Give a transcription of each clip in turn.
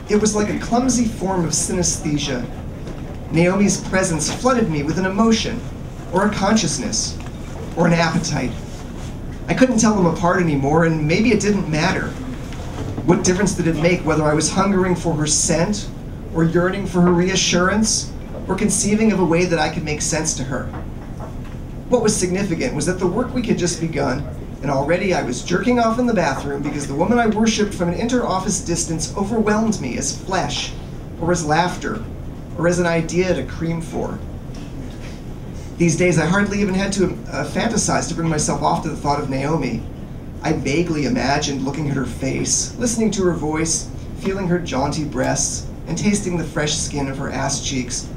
It was like a clumsy form of synesthesia. Naomi's presence flooded me with an emotion, or a consciousness, or an appetite. I couldn't tell them apart anymore, and maybe it didn't matter. What difference did it make whether I was hungering for her scent, or yearning for her reassurance, or conceiving of a way that I could make sense to her? What was significant was that the work week had just begun, and already I was jerking off in the bathroom because the woman I worshipped from an inter-office distance overwhelmed me as flesh, or as laughter, or as an idea to cream for. These days, I hardly even had to fantasize to bring myself off to the thought of Naomi. I vaguely imagined looking at her face, listening to her voice, feeling her jaunty breasts, and tasting the fresh skin of her ass cheeks.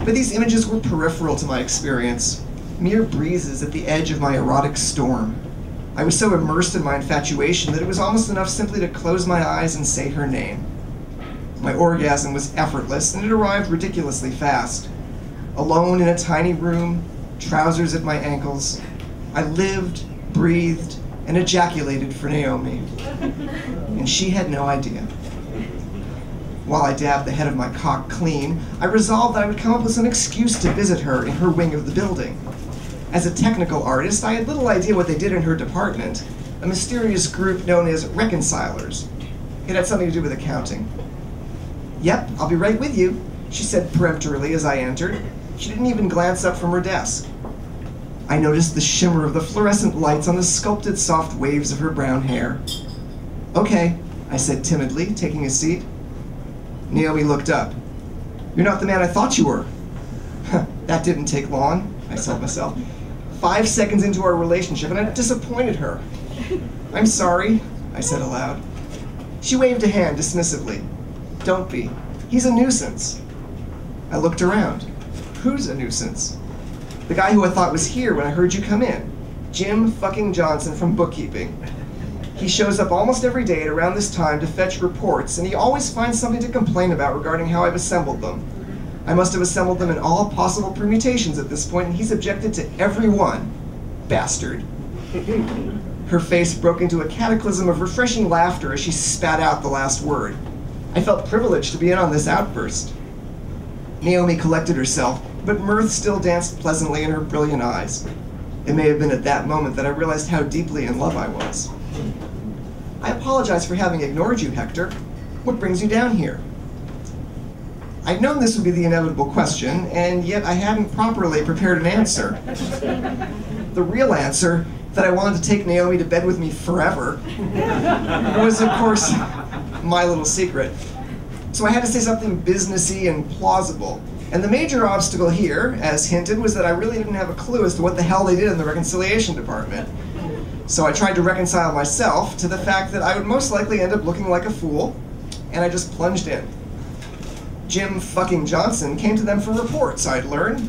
But these images were peripheral to my experience, mere breezes at the edge of my erotic storm. I was so immersed in my infatuation that it was almost enough simply to close my eyes and say her name. My orgasm was effortless, and it arrived ridiculously fast. Alone in a tiny room, trousers at my ankles, I lived, breathed, and ejaculated for Naomi. And she had no idea. While I dabbed the head of my cock clean, I resolved that I would come up with some excuse to visit her in her wing of the building. As a technical artist, I had little idea what they did in her department, a mysterious group known as reconcilers. It had something to do with accounting. "Yep, I'll be right with you," she said peremptorily as I entered. She didn't even glance up from her desk. I noticed the shimmer of the fluorescent lights on the sculpted soft waves of her brown hair. "Okay," I said timidly, taking a seat. Naomi looked up. "You're not the man I thought you were." That didn't take long, I told myself. 5 seconds into our relationship, and I disappointed her. "I'm sorry," I said aloud. She waved a hand dismissively. "Don't be. He's a nuisance." I looked around. Who's a nuisance? "The guy who I thought was here when I heard you come in. Jim fucking Johnson from bookkeeping. He shows up almost every day at around this time to fetch reports, and he always finds something to complain about regarding how I've assembled them. I must have assembled them in all possible permutations at this point, and he's objected to every one. Bastard." Her face broke into a cataclysm of refreshing laughter as she spat out the last word. I felt privileged to be in on this outburst. Naomi collected herself, but mirth still danced pleasantly in her brilliant eyes. It may have been at that moment that I realized how deeply in love I was. "I apologize for having ignored you, Hector. What brings you down here?" I'd known this would be the inevitable question, and yet I hadn't properly prepared an answer. The real answer, that I wanted to take Naomi to bed with me forever, was, of course, my little secret. So I had to say something businessy and plausible. And the major obstacle here, as hinted, was that I really didn't have a clue as to what the hell they did in the reconciliation department. So I tried to reconcile myself to the fact that I would most likely end up looking like a fool, and I just plunged in. Jim fucking Johnson came to them for reports, I'd learned.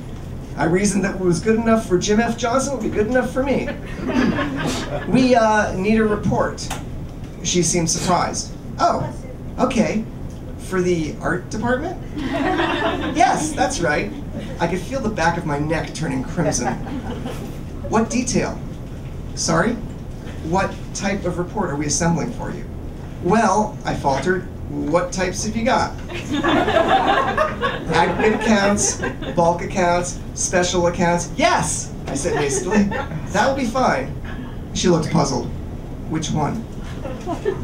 I reasoned that what was good enough for Jim F. Johnson would be good enough for me. "We need a report." She seemed surprised. "Oh, okay. For the art department?" "Yes, that's right." I could feel the back of my neck turning crimson. "What detail?" "Sorry? What type of report are we assembling for you?" "Well," I faltered, "what types have you got?" "Aggregate accounts, bulk accounts, special accounts." "Yes," I said hastily. "That will be fine." She looked puzzled. "Which one?"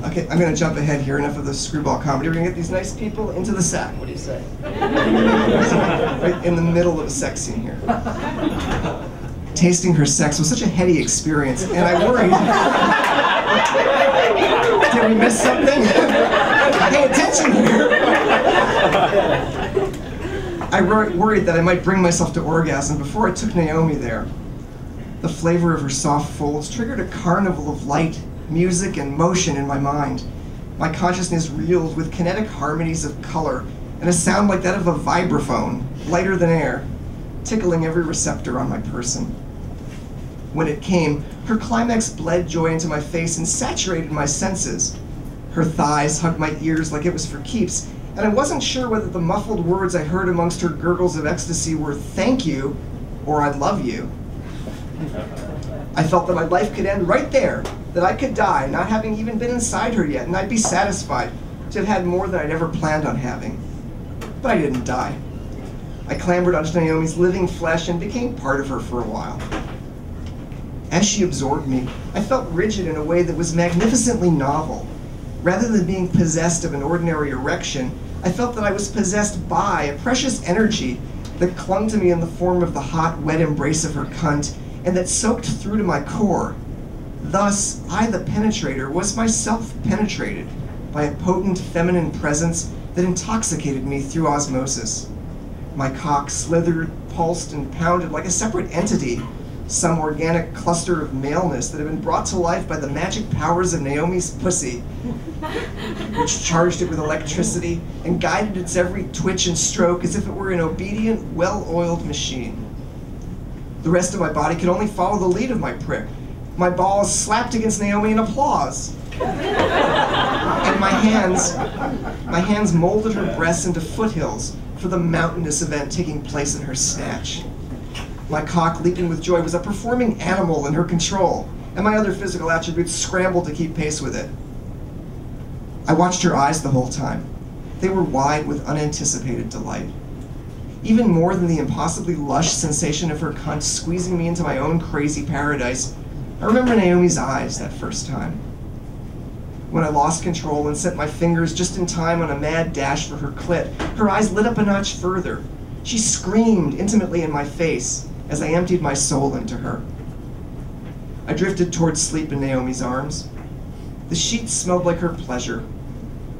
"Okay, I'm going to jump ahead here. Enough of the screwball comedy. We're going to get these nice people into the sack. What do you say?" Right in the middle of a sex scene here. Tasting her sex was such a heady experience, and I worried. Did we miss something? Pay attention here. I worried that I might bring myself to orgasm before I took Naomi there. The flavor of her soft folds triggered a carnival of light, music, and motion in my mind. My consciousness reeled with kinetic harmonies of color and a sound like that of a vibraphone, lighter than air, tickling every receptor on my person. When it came, her climax bled joy into my face and saturated my senses. Her thighs hugged my ears like it was for keeps, and I wasn't sure whether the muffled words I heard amongst her gurgles of ecstasy were "thank you" or "I love you." I felt that my life could end right there, that I could die, not having even been inside her yet, and I'd be satisfied. to have had more than I'd ever planned on having. But I didn't die. I clambered onto Naomi's living flesh and became part of her for a while. As she absorbed me, I felt rigid in a way that was magnificently novel. Rather than being possessed of an ordinary erection, I felt that I was possessed by a precious energy that clung to me in the form of the hot, wet embrace of her cunt, and that soaked through to my core. Thus, I, the penetrator, was myself penetrated by a potent feminine presence that intoxicated me through osmosis. My cock slithered, pulsed, and pounded like a separate entity, some organic cluster of maleness that had been brought to life by the magic powers of Naomi's pussy, which charged it with electricity and guided its every twitch and stroke as if it were an obedient, well-oiled machine. The rest of my body could only follow the lead of my prick. My balls slapped against Naomi in applause. And my hands molded her breasts into foothills for the mountainous event taking place in her snatch. My cock, leaping with joy, was a performing animal in her control, and my other physical attributes scrambled to keep pace with it. I watched her eyes the whole time. They were wide with unanticipated delight. Even more than the impossibly lush sensation of her cunt squeezing me into my own crazy paradise, I remember Naomi's eyes that first time. When I lost control and set my fingers just in time on a mad dash for her clit, her eyes lit up a notch further. She screamed intimately in my face as I emptied my soul into her. I drifted towards sleep in Naomi's arms. The sheets smelled like her pleasure.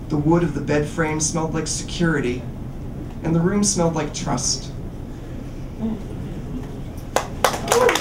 The wood of the bed frame smelled like security, and the room smelled like trust.